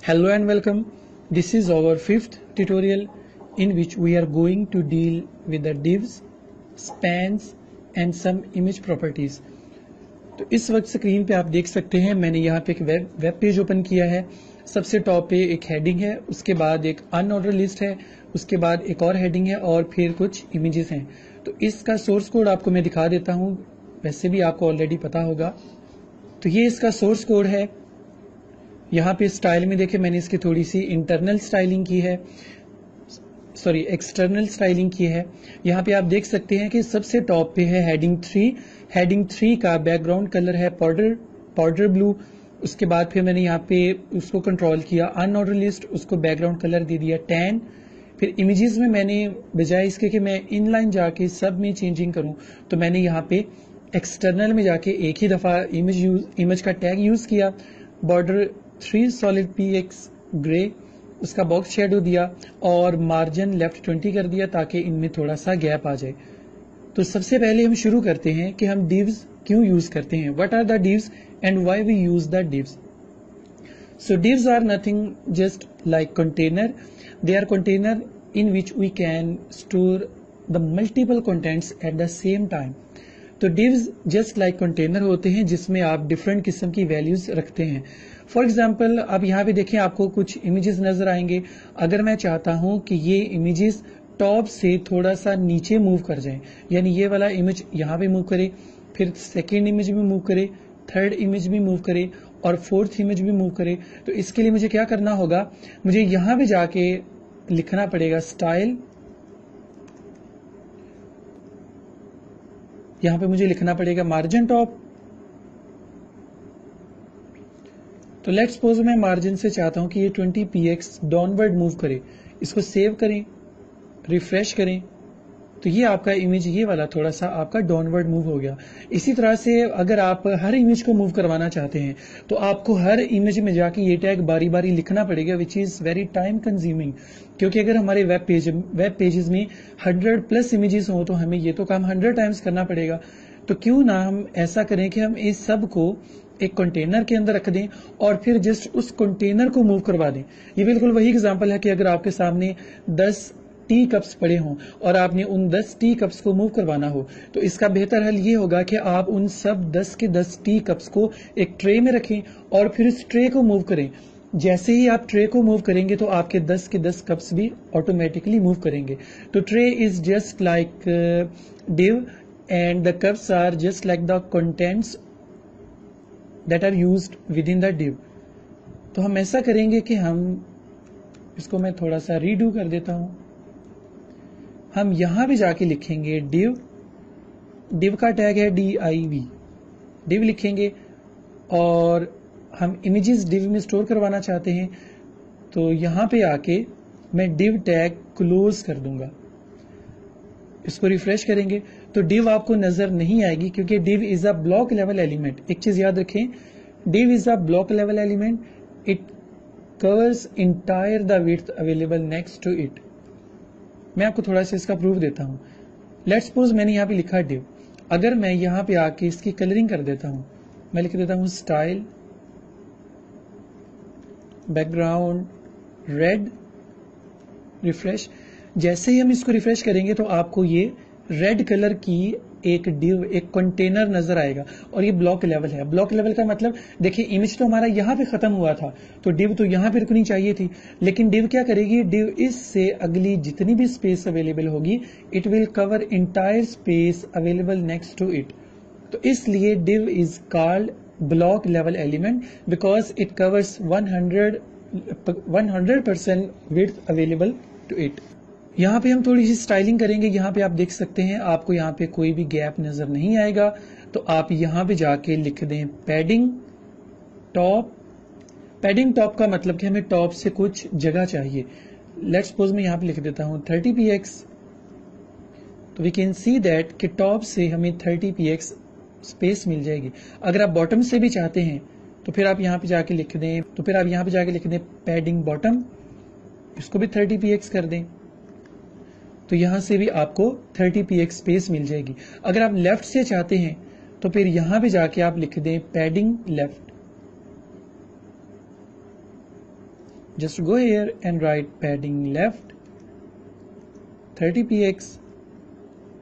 Hello and welcome. This is our fifth tutorial in which we are going to deal with the divs, spans and some image properties. तो इस वक्त screen पे आप देख सकते हैं मैंने यहाँ पे एक वेब पेज ओपन किया है। सबसे टॉप पे एक हेडिंग है, उसके बाद एक अनऑर्डर लिस्ट है, उसके बाद एक और हेडिंग है और फिर कुछ इमेजेस हैं। तो इसका सोर्स कोड आपको मैं दिखा देता हूँ, वैसे भी आपको ऑलरेडी पता होगा। तो ये इसका सोर्स कोड है। यहाँ पे स्टाइल में देखें मैंने इसकी थोड़ी सी एक्सटर्नल स्टाइलिंग की है। यहाँ पे आप देख सकते हैं कि सबसे टॉप पे है हेडिंग 3 का बैकग्राउंड कलर है पाउडर ब्लू। उसके बाद फिर मैंने यहाँ पे उसको कंट्रोल किया अनऑर्डर लिस्ट, उसको बैकग्राउंड कलर दे दिया 10। फिर इमेजेस में मैंने बजाय इसके कि मैं इनलाइन जाके सब में चेंजिंग करूं, तो मैंने यहाँ पे एक्सटर्नल में जाके एक ही दफा इमेज का टैग यूज किया, बॉर्डर 3 सॉलिड px ग्रे, उसका बॉक्स शेडो दिया और मार्जिन लेफ्ट 20 कर दिया ताकि इनमें थोड़ा सा गैप आ जाए। तो सबसे पहले हम शुरू करते हैं कि हम divs क्यों यूज करते हैं, what are the divs and why we use the divs। So divs are nothing just like container. They are container in which we can store the multiple contents at the same time. तो divs just like container होते हैं जिसमें आप different किस्म की values रखते हैं। For example आप यहाँ पे देखें, आपको कुछ इमेजेस नजर आएंगे। अगर मैं चाहता हूं कि ये इमेजेस टॉप से थोड़ा सा नीचे मूव कर जाएं, यानी ये वाला इमेज यहाँ पे मूव करे, फिर सेकेंड इमेज भी मूव करे, थर्ड इमेज भी मूव करे और फोर्थ इमेज भी मूव करे, तो इसके लिए मुझे क्या करना होगा, मुझे यहाँ पे जाके लिखना पड़ेगा स्टाइल। यहाँ पे मुझे लिखना पड़ेगा मार्जिन टॉप। तो लेट्स सपोज मैं मार्जिन से चाहता हूं कि ये 20 px डाउनवर्ड मूव करे। इसको सेव करें, रिफ्रेश करें, तो ये आपका इमेज ये वाला थोड़ा सा आपका डाउनवर्ड मूव हो गया। इसी तरह से अगर आप हर इमेज को मूव करवाना चाहते हैं तो आपको हर इमेज में जाके ये टैग बारी बारी लिखना पड़ेगा, which is very time consuming. क्योंकि अगर हमारे वेब पेजेस में 100+ इमेजेस हो तो हमें ये तो काम 100 टाइम्स करना पड़ेगा। तो क्यों ना हम ऐसा करें कि हम इस सब को एक कंटेनर के अंदर रख दें और फिर जस्ट उस कंटेनर को मूव करवा दें। ये बिल्कुल वही एग्जांपल है कि अगर आपके सामने 10 टी कप्स पड़े हों और आपने उन 10 टी कप्स को मूव करवाना हो, तो इसका बेहतर हल ये होगा कि आप उन सब 10 के 10 टी कप्स को एक ट्रे में रखें और फिर इस ट्रे को मूव करें। जैसे ही आप ट्रे को मूव करेंगे तो आपके 10 के 10 कप्स भी ऑटोमेटिकली मूव करेंगे। तो tray is just like div and the cups are just like the contents that are used within the div। तो हम ऐसा करेंगे कि हम इसको मैं थोड़ा सा रीडू कर देता हूं। हम यहां भी जाके लिखेंगे div का टैग है div लिखेंगे और हम इमेजेस div में स्टोर करवाना चाहते हैं, तो यहां पे आके मैं div टैग क्लोज कर दूंगा। इसको रिफ्रेश करेंगे तो div आपको नजर नहीं आएगी क्योंकि div is a block level element. एक चीज याद रखें, div is a block level element, it covers entire the width available next to it. मैं आपको थोड़ा सा इसका प्रूफ देता हूं। लेट्स सपोज मैंने यहाँ पे लिखा div, अगर मैं यहाँ पे आके इसकी कलरिंग कर देता हूं, मैं लिख देता हूं स्टाइल बैकग्राउंड रेड, रिफ्रेश। जैसे ही हम इसको रिफ्रेश करेंगे तो आपको ये रेड कलर की एक div, एक कंटेनर नजर आएगा और ये ब्लॉक लेवल है। ब्लॉक लेवल का मतलब देखिए, इमेज तो हमारा यहाँ पे खत्म हुआ था तो div तो यहाँ पे रुकनी चाहिए थी, लेकिन div क्या करेगी, div इससे अगली जितनी भी स्पेस अवेलेबल होगी it will cover entire space available next to it. तो इसलिए div is called block level element because it covers 100% width available to it. यहाँ पे हम थोड़ी सी स्टाइलिंग करेंगे। यहाँ पे आप देख सकते हैं आपको यहाँ पे कोई भी गैप नजर नहीं आएगा, तो आप यहाँ पे जाके लिख दें पैडिंग टॉप। पैडिंग टॉप का मतलब कि हमें टॉप से कुछ जगह चाहिए। लेट्स सपोज मैं यहाँ पे लिख देता हूँ 30 px, तो वी कैन सी दैट कि टॉप से हमें 30 px स्पेस मिल जाएगी। अगर आप बॉटम से भी चाहते हैं तो फिर आप यहाँ पे जाके लिख दें, पैडिंग बॉटम, इसको भी 30 px कर दें, तो यहां से भी आपको 30 px स्पेस मिल जाएगी। अगर आप लेफ्ट से चाहते हैं तो फिर यहां भी जाके आप लिख दें padding left, just go here and write padding left 30px,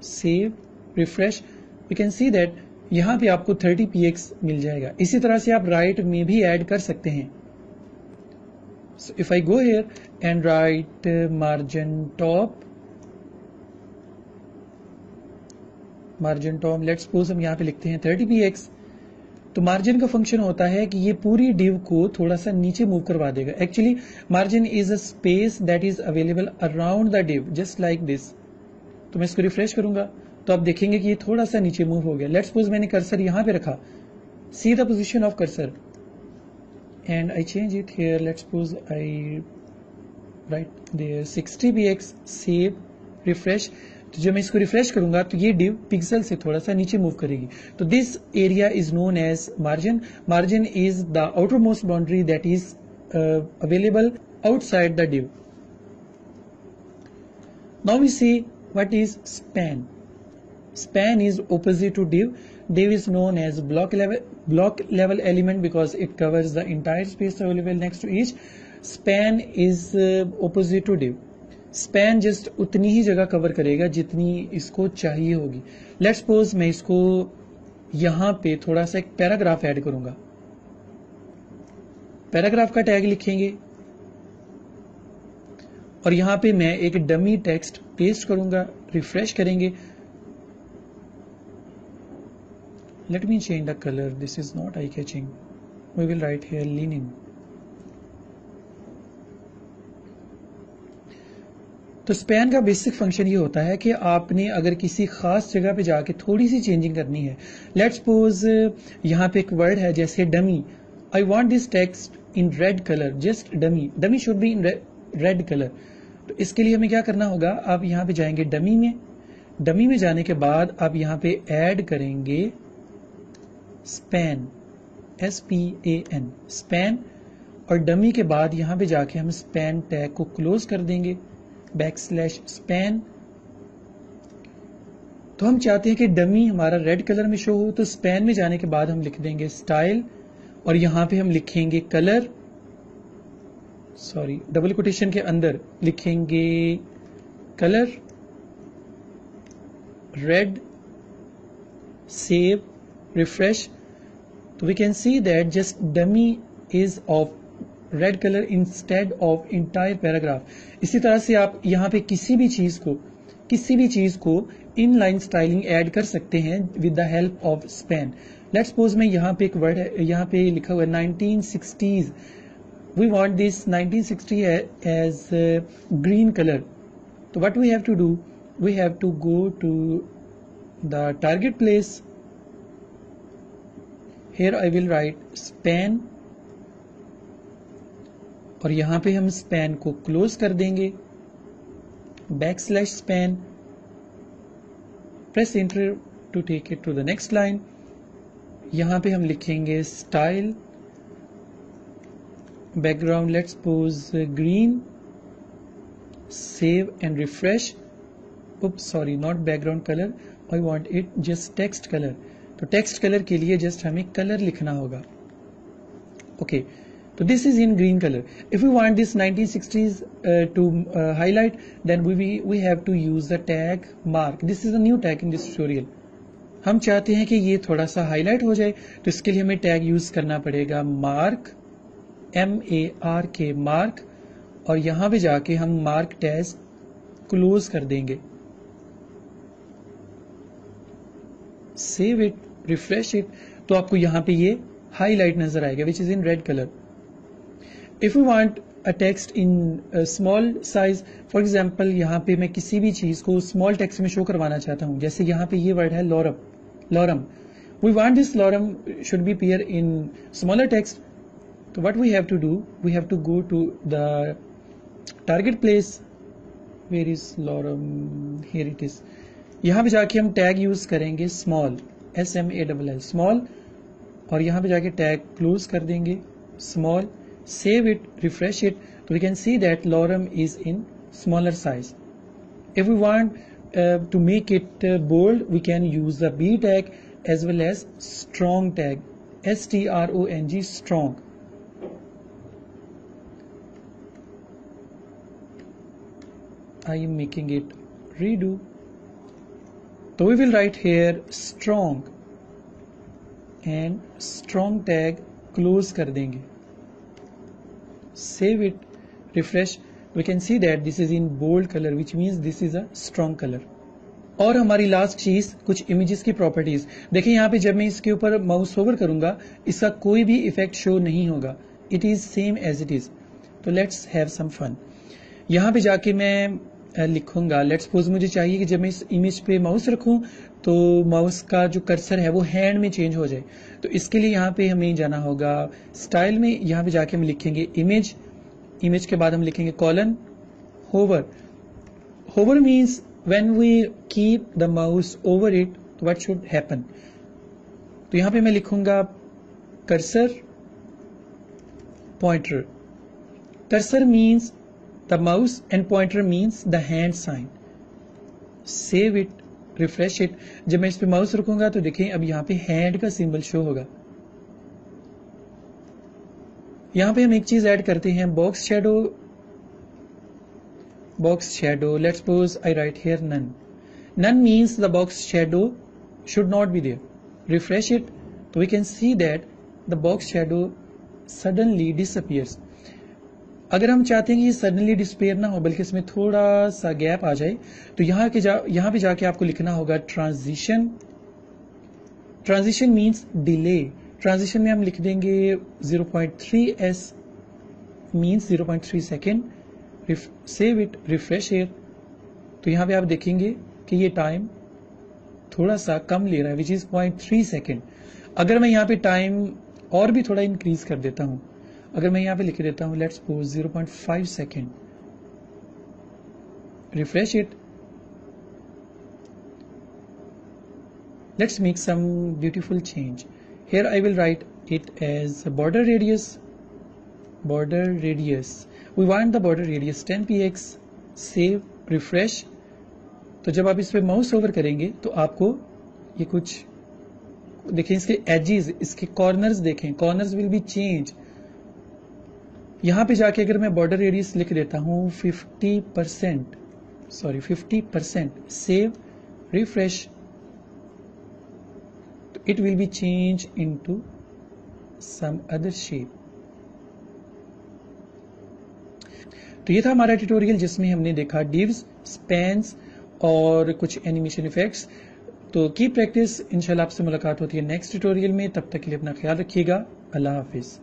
save, refresh. You can see that यहाँ पे आपको 30px मिल जाएगा. इसी तरह से आप राइट में भी ऐड कर सकते हैं. So if I go here and write margin top, let's suppose हम यहाँ पे लिखते हैं 30px. तो मार्जिन का फंक्शन होता है कि ये पूरी डिव को थोड़ा सा नीचे मूव करवा देगा. Actually margin is a space that is available around the div, just like this. तो मैं इसको रिफ्रेश करूंगा तो आप देखेंगे कि ये थोड़ा सा नीचे मूव हो गया. लेट्स सपोज मैंने कर्सर यहां पे रखा. See the position of cursor and I change it here. Let's suppose I write there 60px, save, refresh. तो जब मैं इसको रिफ्रेश करूंगा तो ये डिव पिक्सल से थोड़ा सा नीचे मूव करेगी. तो this area is known as margin. Margin is the outer most boundary that is available outside the div. Now we see what is span. Span is opposite to div. Div is known as block level element because it covers the entire space available next to each. Span is opposite to div. Span just उतनी ही जगह cover करेगा जितनी इसको चाहिए होगी. Let's suppose मैं इसको यहाँ पे थोड़ा सा एक पैराग्राफ ऐड करूंगा. पैराग्राफ का टैग लिखेंगे और यहाँ पे मैं एक डमी टेक्स्ट पेस्ट करूंगा. रिफ्रेश करेंगे. Let me change the color. This is not eye-catching. We will write here linen. तो स्पैन का बेसिक फंक्शन ये होता है कि आपने अगर किसी खास जगह पे जाके थोड़ी सी चेंजिंग करनी है. लेट्स सपोज यहाँ पे एक वर्ड है जैसे dummy. I want this text in red colour. Just dummy. Dummy should be in red colour. तो इसके लिए हमें क्या करना होगा, आप यहाँ पे जाएंगे डमी में. डमी में जाने के बाद आप यहाँ पे ऐड करेंगे स्पैन, SPAN, स्पैन. और डमी के बाद यहां पे जाके हम स्पैन टैग को क्लोज कर देंगे, \स्पैन. तो हम चाहते हैं कि डमी हमारा रेड कलर में शो हो. तो स्पैन में जाने के बाद हम लिख देंगे स्टाइल और यहां पे हम लिखेंगे कलर, सॉरी डबल कोटेशन के अंदर लिखेंगे colour red, save, refresh. So we can see that just dummy is of red color instead of entire paragraph. इसी तरह से आप यहाँ पे किसी भी चीज को इनलाइन स्टाइलिंग ऐड कर सकते हैं with the help of span. Let's suppose मैं यहाँ पे एक वर्ड है, यहाँ पे लिखा हुआ है 1960s. We want this 1960 as green color. तो what we have to do? We have to go to the target place. Here I will write span और यहां पे हम span को क्लोज कर देंगे, \span. Press enter to take it to the next line. यहां पे हम लिखेंगे style, background let's suppose green, save and refresh. Oops, sorry, not background color. I want it just text color. तो text colour के लिए just हमें colour लिखना होगा. ओके, तो this is in green colour. If you want this 1960s to highlight then we have to use the tag mark. This is a new tag in this tutorial. हम चाहते हैं कि ये थोड़ा सा हाईलाइट हो जाए तो इसके लिए हमें टैग यूज करना पड़ेगा मार्क, MARK, मार्क. और यहां पे जाके हम मार्क टैग क्लोज कर देंगे, सेव इट, रिफ्रेश इट. तो आपको यहां पे ये हाईलाइट नजर आएगा which is in red colour. If you want a text in small size, for example यहां पे मैं किसी भी चीज को स्मॉल टेक्स्ट में शो करवाना चाहता हूं. जैसे यहां पे ये वर्ड है lorem. We want this lorem should be appear in smaller text. तो what we have to do, we have to go to the target place. Where is lorem, here it is. यहां पे जाके हम tag use करेंगे small, SMALL, small. और यहां पे जाके टैग क्लोज कर देंगे small, save it, refresh it. तो we can see that lorem is in smaller size. If we want to make it bold we can use the B tag as well as strong tag, STRONG, strong. I am making it redo. So we will write here strong and strong tag close कर देंगे. Save it, refresh. We can see that this is in bold color, which means this is a strong color. और हमारी last चीज कुछ images की properties. देखिए यहाँ पे जब मैं इसके ऊपर माउस होवर करूंगा इसका कोई भी इफेक्ट शो नहीं होगा. It is same as it is. So let's have some fun. यहाँ पे जाके मैं लिखूंगा, लेट्स सपोज मुझे चाहिए कि जब मैं इस इमेज पे माउस रखूं तो माउस का जो कर्सर है वो हैंड में चेंज हो जाए. तो इसके लिए यहाँ पे हमें जाना होगा स्टाइल में. यहाँ पे जाके हम लिखेंगे इमेज. इमेज के बाद हम लिखेंगे colon hover. Hover means when we keep the mouse over it, what should happen? तो यहां पे मैं लिखूंगा cursor pointer. Cursor means the mouse and pointer means the hand sign. Save it, refresh it. जब मैं इस पे माउस रखूंगा तो देखें अब यहां पे हैंड का सिंबल शो होगा. यहां पे हम एक चीज ऐड करते हैं, box shadow. Box shadow. Let's suppose I write here none. None means the box shadow should not be there. Refresh it. So we can see that the box shadow suddenly disappears. अगर हम चाहते हैं कि ये suddenly disappear ना हो बल्कि इसमें थोड़ा सा गैप आ जाए तो यहाँ पे जाके आपको लिखना होगा transition. Transition means delay. Transition में हम लिख देंगे 0.3s means 0.3 second. Save it, refresh here. तो यहाँ पे आप देखेंगे कि ये टाइम थोड़ा सा कम ले रहा है, विच इज 0.3 सेकेंड. अगर मैं यहाँ पे टाइम और भी थोड़ा इंक्रीज कर देता हूं, अगर मैं यहाँ पे लिख देता हूं let's suppose 0.5 second, refresh it. Let's make some beautiful change. Here I will write it as border radius. We want the border radius 10 px. Save, refresh. तो जब आप इस पे माउस ओवर करेंगे तो आपको ये कुछ देखें, इसके एजेस, इसके कॉर्नर्स देखें, कॉर्नर्स विल बी चेंज. यहां पे जाके अगर मैं बॉर्डर रेडियस लिख देता हूं 50%, सेव, रिफ्रेश, तो it will be change into some other shape. तो ये था हमारा ट्यूटोरियल जिसमें हमने देखा डिव्स, स्पैन्स और कुछ एनिमेशन इफेक्ट्स. तो की प्रैक्टिस. इंशाल्लाह आपसे मुलाकात होती है नेक्स्ट ट्यूटोरियल में. तब तक के लिए अपना ख्याल रखिएगा. अल्लाह हाफिज.